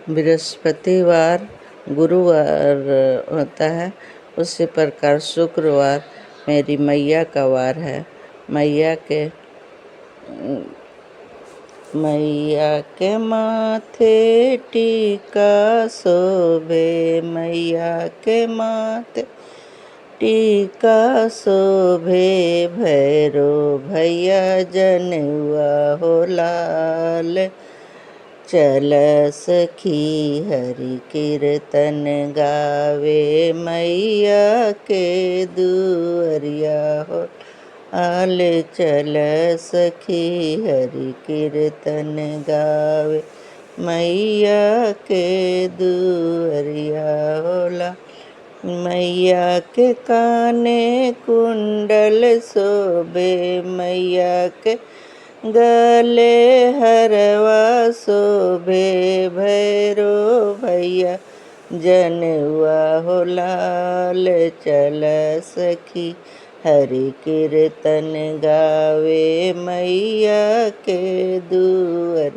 बृहस्पतिवार गुरुवार होता है, उसी प्रकार शुक्रवार मेरी मैया का वार है। मैया के माथे टीका शोभे, मैया के माथे टीका शोभे, भैरो भैया जनेउआ हो लाल। चल सखी हरि कीर्तन गावे, मैया के दुअरिया हो लाल। चल सखी हरि कीर्तन गावे, मैया के दुअरिया हो लाल। मैया के काने कुंडल शोभे, मैया के गले हरवा शोभे, भैरो भैया जनेउआ हो लाल। चल सखी हरि कीर्तन गावे, मैया के दुअर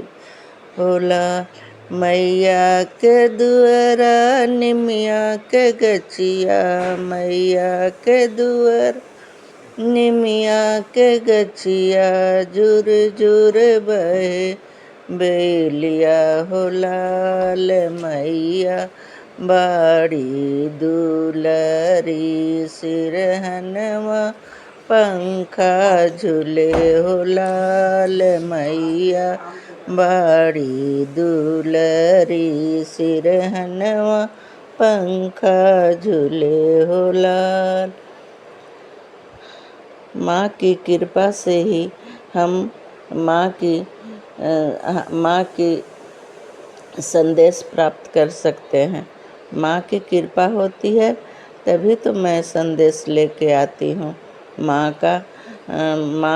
हो लाल। मैया के दुअरा निमिया के गचिया, मैया के दुअर निमिया के गचिया, जुर जुर बहे बेलिया हो लाल। मैया बाड़ी दुलरी, सिरहनवा पंखा झूले हो लाल। मैया बाड़ी दुलरी, सिरहनवा पंखा झूले हो लाल। माँ की कृपा से ही हम माँ की संदेश प्राप्त कर सकते हैं। माँ की कृपा होती है तभी तो मैं संदेश लेके आती हूँ। माँ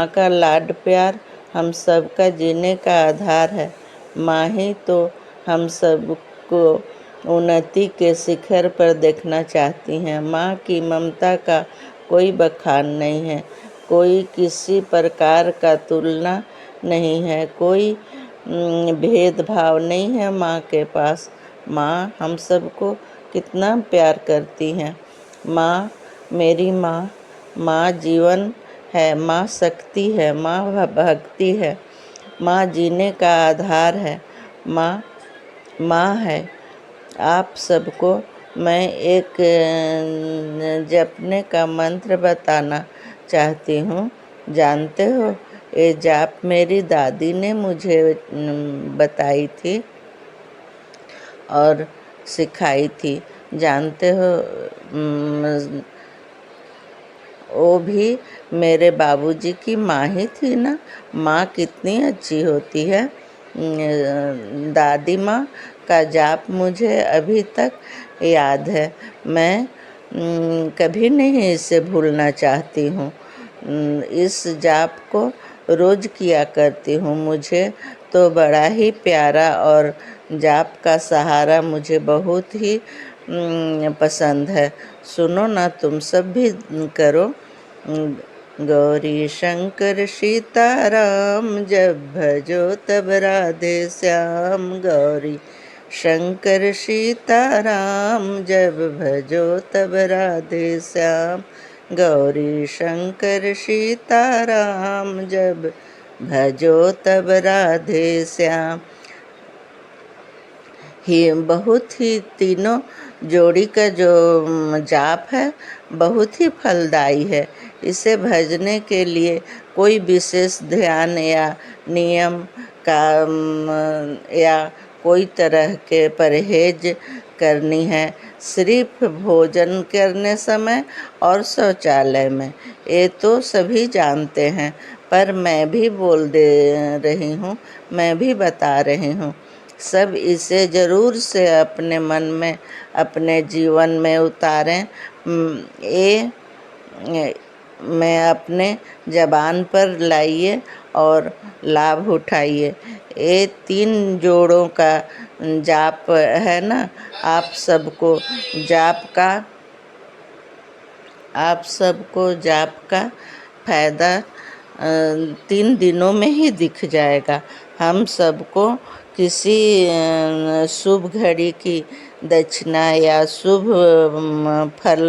का लाड प्यार हम सबका जीने का आधार है। माँ ही तो हम सबको उन्नति के शिखर पर देखना चाहती हैं। माँ की ममता का कोई बखान नहीं है, कोई किसी प्रकार का तुलना नहीं है, कोई भेदभाव नहीं है माँ के पास। माँ हम सबको कितना प्यार करती हैं। माँ मेरी माँ जीवन है, माँ शक्ति है, माँ भक्ति है, माँ जीने का आधार है, माँ है। आप सबको मैं एक जपने का मंत्र बताना चाहती हूँ। जानते हो, ये जाप मेरी दादी ने मुझे बताई थी और सिखाई थी। जानते हो, वो भी मेरे बाबूजी की माँ ही थी ना। माँ कितनी अच्छी होती है। दादी माँ का जाप मुझे अभी तक याद है। मैं कभी नहीं इसे भूलना चाहती हूँ। इस जाप को रोज़ किया करती हूँ। मुझे तो बड़ा ही प्यारा और जाप का सहारा मुझे बहुत ही पसंद है। सुनो ना, तुम सब भी करो। गौरी शंकर सीताराम, जब भजो तब राधे श्याम। गौरी शंकर सीताराम, जब भजो तब राधे श्याम। गौरी शंकर सीताराम, जब भजो तब राधे श्याम। बहुत ही तीनों जोड़ी का जो जाप है बहुत ही फलदायी है। इसे भजने के लिए कोई विशेष ध्यान या नियम का या कोई तरह के परहेज करनी है। सिर्फ भोजन करने समय और शौचालय में, ये तो सभी जानते हैं, पर मैं भी बोल दे रही हूँ, मैं भी बता रही हूँ। सब इसे ज़रूर से अपने मन में, अपने जीवन में उतारें। मैं अपने ज़बान पर लाइए और लाभ उठाइए। ये 3 जोड़ों का जाप है ना। आप सबको जाप का फायदा 3 दिनों में ही दिख जाएगा। हम सबको किसी शुभ घड़ी की दक्षिणा या शुभ फल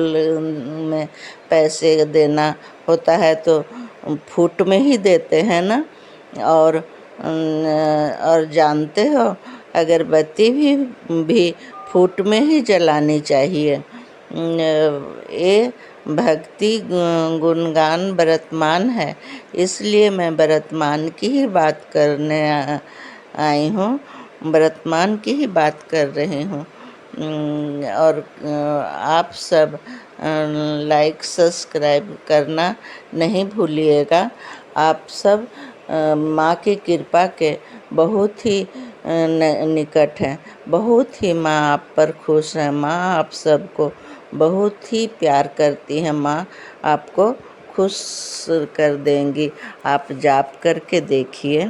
में पैसे देना होता है तो फूट में ही देते हैं ना। और जानते हो, अगरबत्ती भी फूट में ही जलानी चाहिए। ये भक्ति गुणगान वर्तमान है, इसलिए मैं वर्तमान की ही बात करने आई हूँ, वर्तमान की ही बात कर रही हूँ। और आप सब लाइक सब्सक्राइब करना नहीं भूलिएगा। आप सब माँ की कृपा के बहुत ही निकट हैं, बहुत ही माँ आप पर खुश है। माँ आप सबको बहुत ही प्यार करती है। माँ आपको खुश कर देंगी। आप जाप करके देखिए।